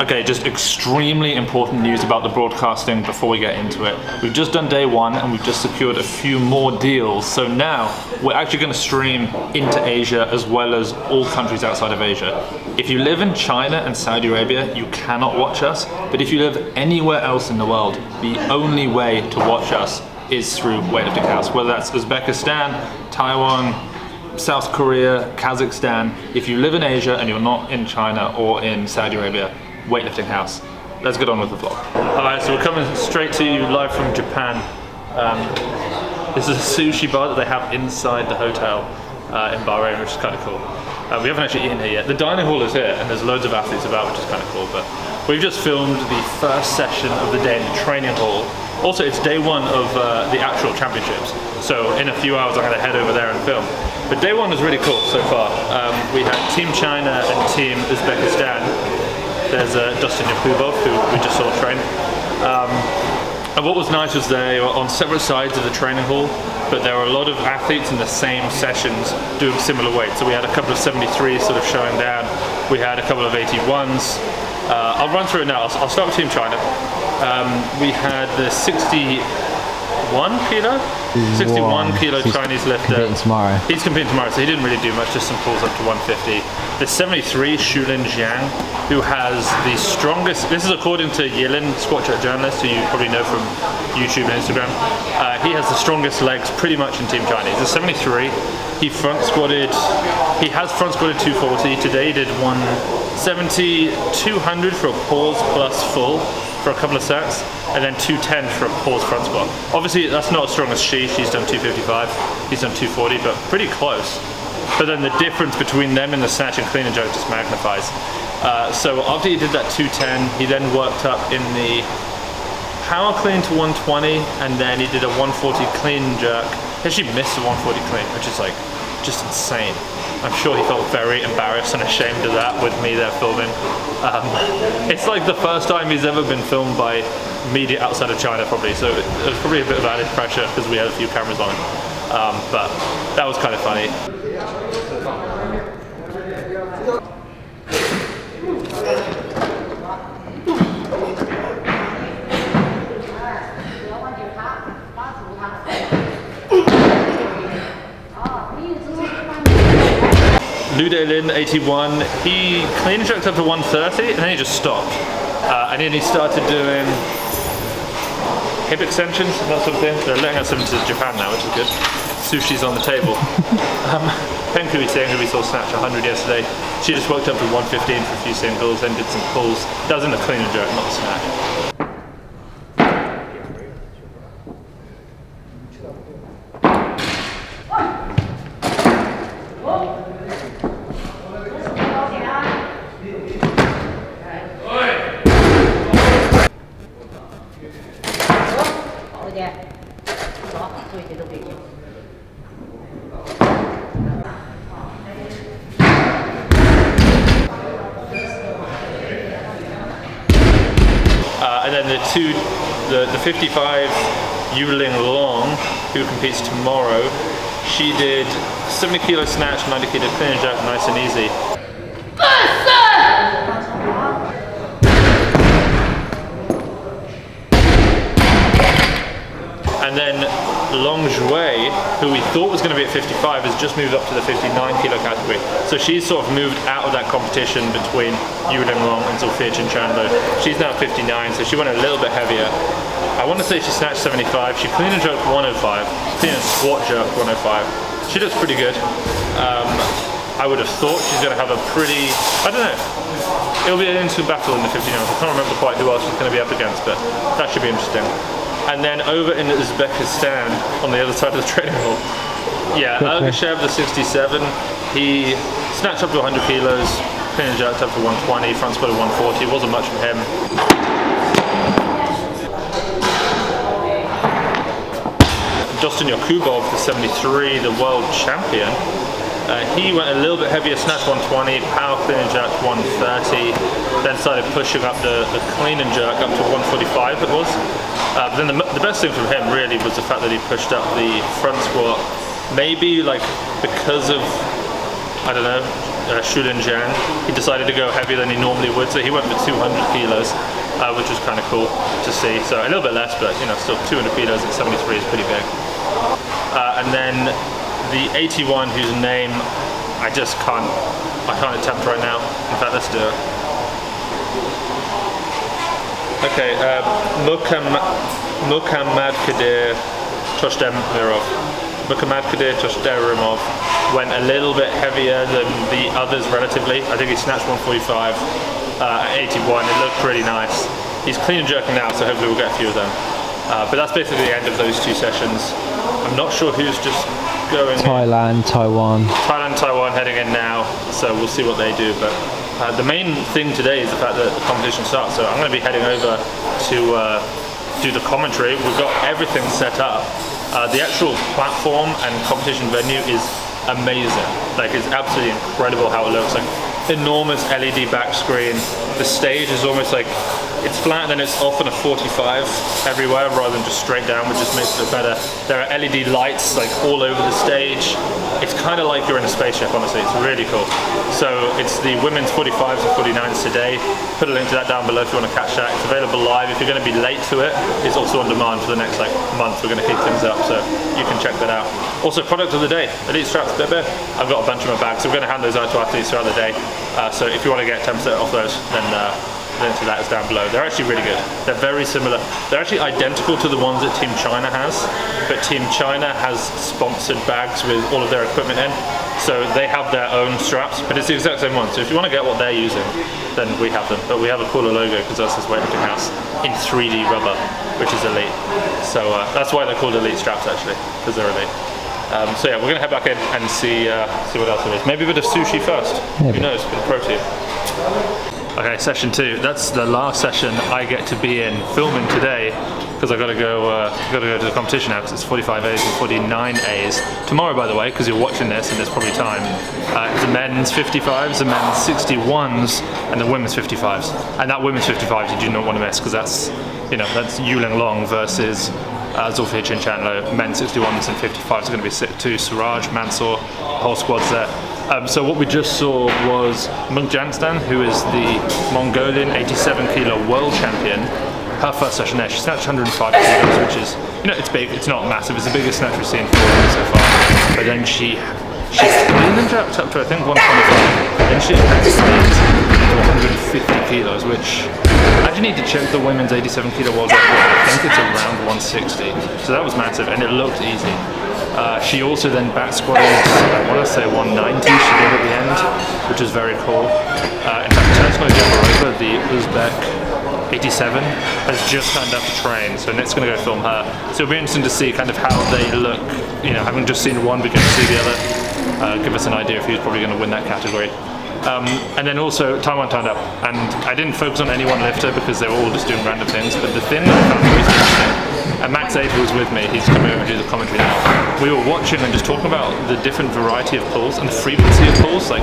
Okay, just extremely important news about the broadcasting before we get into it. We've just done day one and we've just secured a few more deals. So now we're actually going to stream into Asia as well as all countries outside of Asia. If you live in China and Saudi Arabia, you cannot watch us. But if you live anywhere else in the world, the only way to watch us is through Weightlifting House, whether that's Uzbekistan, Taiwan, South Korea, Kazakhstan. If you live in Asia and you're not in China or in Saudi Arabia, Weightlifting House. Let's get on with the vlog. Alright, so we're coming straight to you live from Japan. This is a sushi bar that they have inside the hotel in Bahrain, which is kind of cool. We haven't actually eaten here yet. The dining hall is here and there's loads of athletes about, which is kind of cool, but we've just filmed the first session of the day in the training hall. Also, it's day one of the actual championships, so in a few hours I'm going to head over there and film. But day one was really cool so far. We had Team China and Team Uzbekistan. There's Dustin Yakubov, who we just saw train. And what was nice was they were on separate sides of the training hall, but there were a lot of athletes in the same sessions doing similar weights. So we had a couple of 73s sort of showing down. We had a couple of 81s. I'll run through it now. I'll start with Team China. We had the 61 kilo? 61 kilo Chinese lifter. Tomorrow. He's competing tomorrow, so he didn't really do much, just some pulls up to 150. The 73, Shulin Jiang, who has the strongest, this is according to Yilin, squat track journalist, who you probably know from YouTube and Instagram. He has the strongest legs pretty much in Team China. He's a 73. He has front squatted 240. Today he did 170, 200 for a pause plus full for a couple of sets, and then 210 for a pause front squat. Obviously that's not as strong as she's done 255, he's done 240, but pretty close. But then the difference between them in the snatch and clean and jerk just magnifies. So after he did that 210, he then worked up in the power clean to 120, and then he did a 140 clean and jerk. He actually missed a 140 clean, which is like just insane. I'm sure he felt very embarrassed and ashamed of that with me there filming. It's like the first time he's ever been filmed by media outside of China probably, so it was probably a bit of added pressure because we had a few cameras on him. But that was kind of funny. Lin, 81, he clean and jerked up to 130 and then he just stopped. And then he started doing hip extensions and that sort of thing. They're letting us into Japan now, which is good. Sushi's on the table. Penku Iteng, who we saw snatch 100 yesterday, she just worked up to 115 for a few singles, then did some pulls. That was in the clean and jerk, not the snatch. And then the 55 Yuling Long, who competes tomorrow, she did 70 kilo snatch, 90 kilo clean and jerk, nice and easy. And then Long Jue, who we thought was going to be at 55, has just moved up to the 59 kilo category. So she's sort of moved out of that competition between Yuling Long and Sophia Chinchanlo. She's now 59, so she went a little bit heavier. I want to say she snatched 75, she clean and jerked 105, clean and squat jerked 105. She looks pretty good. I would have thought she's going to have a pretty, I don't know, it'll be an interesting battle in the 59. I can't remember quite who else she's going to be up against, but that should be interesting. And then over in Uzbekistan, on the other side of the training hall, yeah, Ergashev, the 67, he snatched up to 100 kilos, clean and jerked up to 120, front squat at 140, it wasn't much from him. Dustin Yakubov, the 73, the world champion, he went a little bit heavier, snatch 120, power clean and jerk 130, then started pushing up the clean and jerk up to 145 it was. But then the best thing from him really was the fact that he pushed up the front squat, maybe like because of, I don't know, Shulin. He decided to go heavier than he normally would, so he went for 200 kilos, which was kind of cool to see. So a little bit less, but you know, still 200 kilos at 73 is pretty big. And then the 81, whose name I can't attempt right now. In fact, let's do it. Okay, Muhammadkadir Toshdemirov. Muhammadkadir Toshdemirov went a little bit heavier than the others relatively. I think he snatched 145 at 81. It looked pretty nice. He's clean and jerking now, so hopefully we'll get a few of them. But that's basically the end of those two sessions. I'm not sure who's just going. Thailand, Taiwan heading in now, so we'll see what they do. But the main thing today is the fact that the competition starts, so I'm going to be heading over to do the commentary. We've got everything set up. The actual platform and competition venue is amazing. Like, it's absolutely incredible how it looks. Like, enormous LED back screen. The stage is almost like, it's flat and then it's often a 45 everywhere rather than just straight down, which just makes it better. There are LED lights like all over the stage. It's kind of like you're in a spaceship, honestly. It's really cool. So it's the women's 45s and 49s today. Put a link to that down below if you want to catch that. It's available live. If you're going to be late to it, it's also on demand for the next like month. We're going to keep things up, so you can check that out. Also, product of the day, elite straps. I've got a bunch in my bag, so we're going to hand those out to athletes throughout the day. So if you want to get 10% off those, then link to that is down below. They're actually really good. They're very similar. They're actually identical to the ones that Team China has, but Team China has sponsored bags with all of their equipment in, so they have their own straps, but it's the exact same one. So if you want to get what they're using, then we have them. But we have a cooler logo because that's this weightlifting house in 3D rubber, which is elite. So that's why they're called elite straps actually, because they're elite. So yeah, we're going to head back in and see what else there is. Maybe a bit of sushi first. Maybe. Who knows? A bit of protein. Okay, session 2. That's the last session I get to be in filming today, because I've got to go to the competition now, because it's 45As and 49As. Tomorrow, by the way, because you're watching this and there's probably time, it's the men's 55s, the men's 61s, and the women's 55s. And that women's 55s you do not want to miss, because that's Yuling Long versus Zulfi Chinchanlo. Men's 61s and 55s are going to be sick too. Suraj, Mansour, whole squad's there. So what we just saw was Munk Janstan, who is the Mongolian 87 kilo world champion. Her first session there, she snatched 105 kilos, which is, it's big, it's not massive, it's the biggest snatch we've seen for her so far. But then she clean and jerked up to I think 125. Then she had to speed to 150 kilos, which I actually need to check the women's 87 kilo world record. I think it's around 160. So that was massive and it looked easy. She also then back squatted, I want to say 190 she did at the end, which is very cool. In fact, Jabborova, the Uzbek 87, has just turned up to train, so Nick's going to go film her. So it'll be interesting to see kind of how they look, having just seen one, we can see the other, give us an idea of who's probably going to win that category. And then also Taiwan turned up, and I didn't focus on any one lifter because they were all just doing random things, but the thing that I found really interesting, and Max Ava was with me, he's coming over to do the commentary now, we were watching and just talking about the different variety of pulls and the frequency of pulls. Like,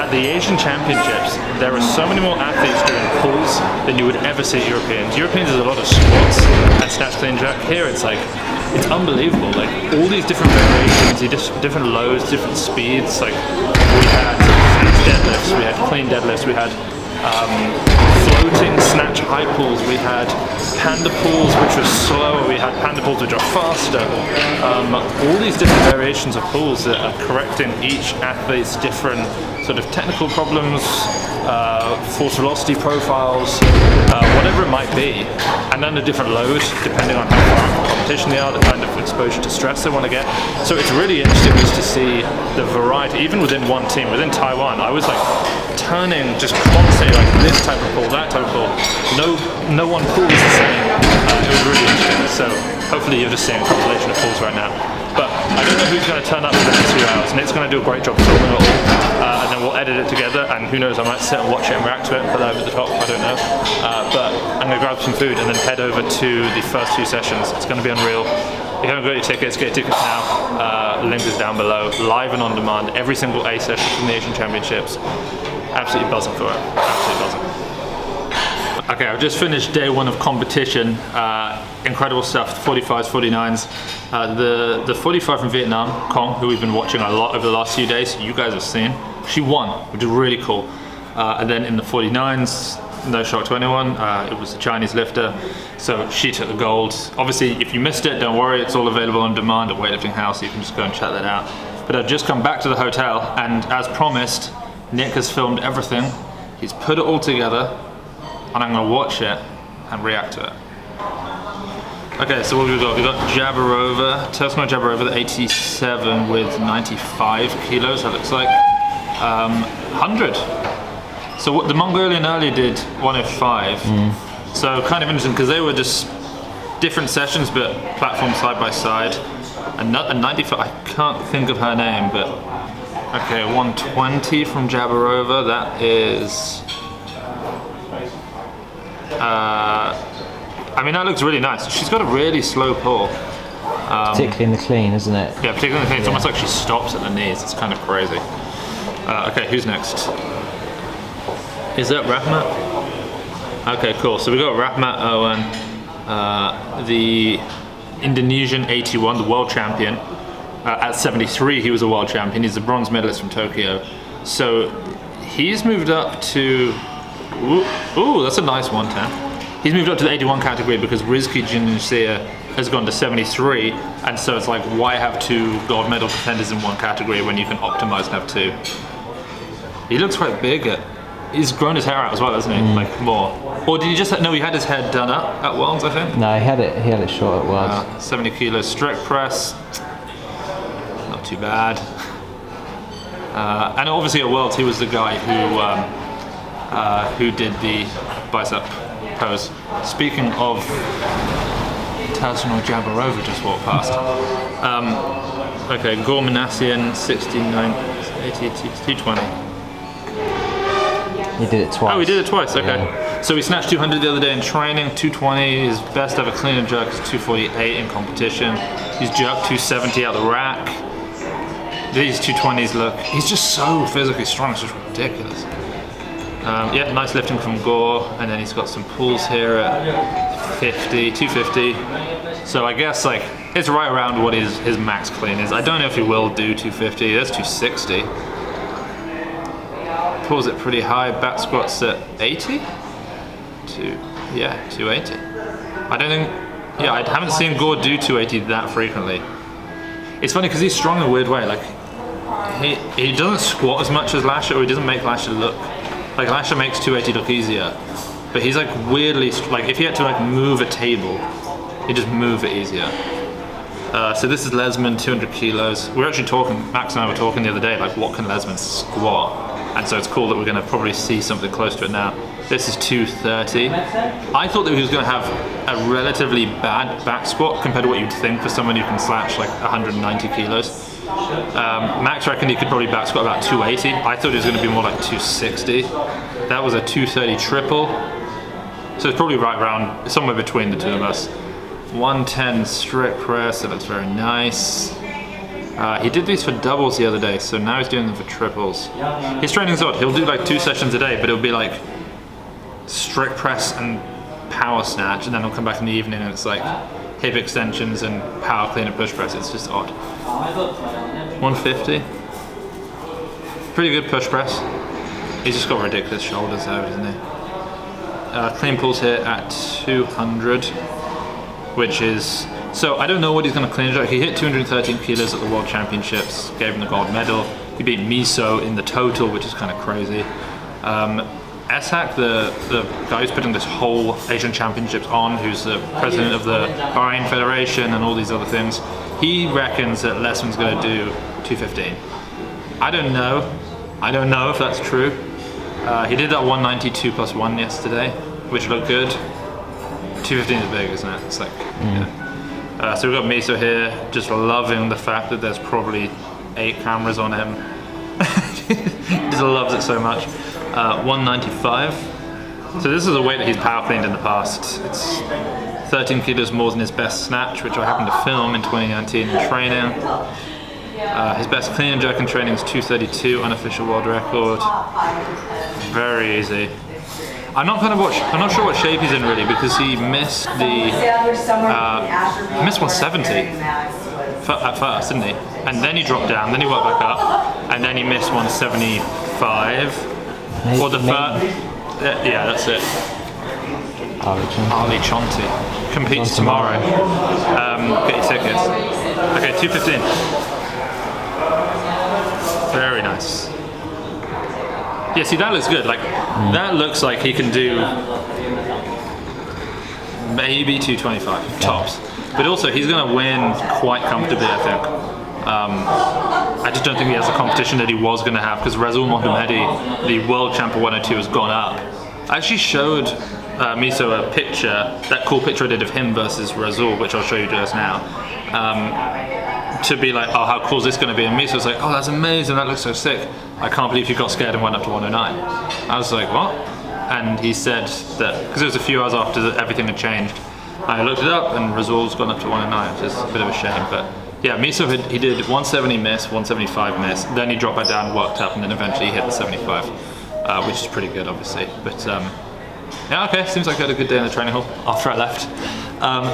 at the Asian Championships, there are so many more athletes doing pulls than you would ever see at Europeans. Europeans, there's a lot of squats and snatch, clean, jerk. Here it's like, it's unbelievable. Like, all these different variations, different loads, different speeds. Like, we had deadlifts, we had clean deadlifts, we had floating snatch high pulls, we had panda pulls which were slower, we had panda pulls which are faster. All these different variations of pulls that are correcting each athlete's different sort of technical problems, force velocity profiles, whatever it might be, and then a different load depending on how far from competition they are, the kind of exposure to stress they want to get. So it's really interesting just to see the variety, even within one team. Within Taiwan, I was like turning just constantly, like this type of pull, that type of pull. No one pull is the same. It was really interesting. So hopefully you're just seeing a compilation of pulls right now. But I don't know who's going to turn up for the next 2 hours. Nick's going to do a great job filming it all, and then we'll edit it together, and who knows, I might sit and watch it and react to it and put that over the top, I don't know. But I'm going to grab some food and then head over to the first 2 sessions. It's going to be unreal. If you haven't got your tickets, get your tickets now. Link is down below. Live and on demand, every single A session from the Asian Championships. Absolutely buzzing for it. Absolutely buzzing. Okay, I've just finished day one of competition. Incredible stuff, 45s, 49s. The 45 from Vietnam, Kong, who we've been watching a lot over the last few days, you guys have seen, she won, which is really cool. And then in the 49s, no shock to anyone, it was a Chinese lifter, so she took the gold. Obviously, if you missed it, don't worry, it's all available on demand at Weightlifting House, so you can just go and check that out. But I've just come back to the hotel, and as promised, Nick has filmed everything. He's put it all together, and I'm gonna watch it and react to it. Okay, so what have we got? We've got Jabborova, Tesla Jabborova, the 87 with 95 kilos, that looks like. 100. So what the Mongolian earlier did 105. So kind of interesting because they were just different sessions but platform side by side. And 95, I can't think of her name, but okay, 120 from Jabborova, that is I mean, that looks really nice. She's got a really slow pull. Particularly in the clean, isn't it? Yeah, particularly in the clean. It's almost like she stops at the knees. It's kind of crazy. Okay, who's next? Is that Rahmat? Okay, cool. So we got Rahmat Owen, the Indonesian 81, the world champion. At 73, he was a world champion. He's a bronze medalist from Tokyo. So he's moved up to, ooh, that's a nice 110. He's moved up to the 81 category because Rizky Jinusir has gone to 73, and so it's like, why have two gold medal contenders in one category when you can optimize and have two? He looks quite big. He's grown his hair out as well, hasn't he? Like more. Or did he just, no, he had his head done up at Worlds, I think? No, he had it short at Worlds. 70 kilos strict press. Not too bad. And obviously at Worlds, he was the guy who did the bicep pose. Speaking of, Tasno Jabborova just walked past. Okay, Gormanasian, 69, 80, 220. He did it twice. Oh, he did it twice, okay. Yeah. So he snatched 200 the other day in training, 220, his best ever clean and jerk is 248 in competition. He's jerked 270 out the rack. These 220s look, he's just so physically strong, it's just ridiculous. Yeah, nice lifting from Gore, and then he's got some pulls here at 50, 250. So I guess like it's right around what his max clean is. I don't know if he will do 250, that's 260. Pulls it pretty high, back squats at 80? 280. I don't think, yeah, I haven't seen Gore do 280 that frequently. It's funny because he's strong in a weird way, like he doesn't squat as much as Lasher, or he doesn't make Lasher look, like Lasher makes 280 look easier, but he's like weirdly, like if he had to like move a table, he'd just move it easier. So this is Lesman, 200 kilos. We're actually talking, Max and I were talking the other day, like what can Lesman squat? And so it's cool that we're gonna probably see something close to it now. This is 230. I thought that he was gonna have a relatively bad back squat compared to what you'd think for someone who can slash like 190 kilos. Max reckoned he could probably back squat about 280. I thought it was going to be more like 260. That was a 230 triple. So it's probably right around, somewhere between the two of us. 110 strict press, so that's very nice. He did these for doubles the other day, so now he's doing them for triples. His training's odd. He'll do like 2 sessions a day, but it'll be like strict press and power snatch, and then he'll come back in the evening and it's like hip extensions and power clean and push press. It's just odd. 150. Pretty good push press. He's just got ridiculous shoulders though, doesn't he? Clean pulls here at 200, which is, so I don't know what he's going to clean jerk. He hit 213 kilos at the World Championships, gave him the gold medal. He beat Meso in the total, which is kind of crazy. Eshak, the guy who's putting this whole Asian Championships on, who's the president of the Bahrain Federation and all these other things, he reckons that Lesman's going to do 215. I don't know if that's true. He did that 192 plus 1 yesterday, which looked good. 215 is big, isn't it? It's like, yeah. So we've got Meso here, just loving the fact that there's probably 8 cameras on him. He just loves it so much. 195. So this is a weight that he's power cleaned in the past. It's 13 kilos more than his best snatch, which I happened to film in 2019 in training. His best clean and jerk in training is 232, unofficial world record. Very easy. I'm not sure what shape he's in really, because he missed the missed 170 at first, didn't he? And then he dropped down, then he worked back up, and then he missed 175. Or the first, yeah, that's it. Ali Chonti competes tomorrow. Get your tickets. Okay, 2:15. Very nice. Yeah, see, that looks good. Like, that looks like he can do maybe 225 tops. But also, he's going to win quite comfortably, I think. I just don't think he has the competition that he was going to have, because Rasul Mohammedi, the world champ of 102, has gone up. I actually showed Meso a picture, that cool picture I did of him versus Rasul, which I'll show you just now. To be like, oh, how cool is this going to be? And Meso was like, oh, that's amazing, that looks so sick. I can't believe you got scared and went up to 109. I was like, what? And he said that, because it was a few hours after everything had changed, I looked it up and Rasul's gone up to 109, which is a bit of a shame. But yeah, Meso, he did 170 miss, 175 miss, then he dropped back down, worked up, and then eventually he hit the 75, which is pretty good, obviously. But yeah, okay, seems like I had a good day in the training hall after I left.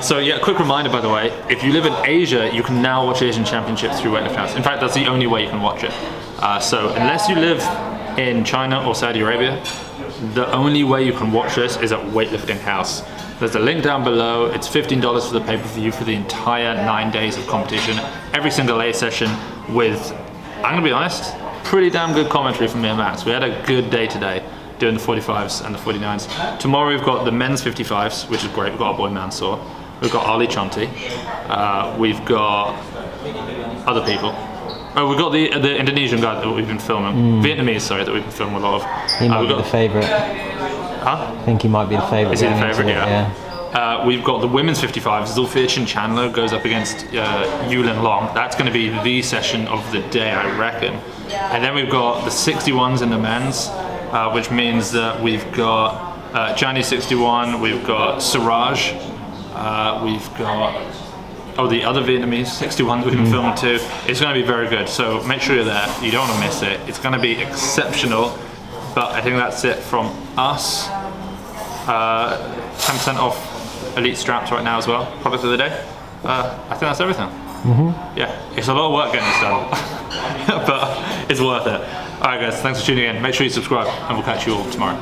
So yeah, quick reminder, by the way, if you live in Asia, you can now watch Asian Championships through Weightlifting House. In fact, that's the only way you can watch it. So unless you live in China or Saudi Arabia, the only way you can watch this is at Weightlifting House. There's a link down below. It's $15 for the pay-per-view for the entire 9 days of competition. Every single A session with, I'm gonna be honest, pretty damn good commentary from me and Max. We had a good day today doing the 45s and the 49s. Tomorrow we've got the men's 55s, which is great. We've got our boy Mansour. We've got Ali Chonti. We've got other people. Oh, we've got the Indonesian guy that we've been filming. Vietnamese, sorry, that we've been filming a lot of. He might be the favourite. Huh? I think he might be the favourite. Is he the favourite? Yeah. We've got the women's 55s. Zulfiqar Chandler goes up against Yulin Long. That's going to be the session of the day, I reckon. And then we've got the 61s in the men's, which means that we've got Johnny 61, we've got Siraj, we've got the other Vietnamese 61s we've been filming too. It's going to be very good, so make sure you're there. You don't want to miss it. It's going to be exceptional. But I think that's it from us. 10% off Elite straps right now as well. Product of the day. I think that's everything. Yeah, it's a lot of work getting this done, but it's worth it. Alright guys, thanks for tuning in. Make sure you subscribe and we'll catch you all tomorrow.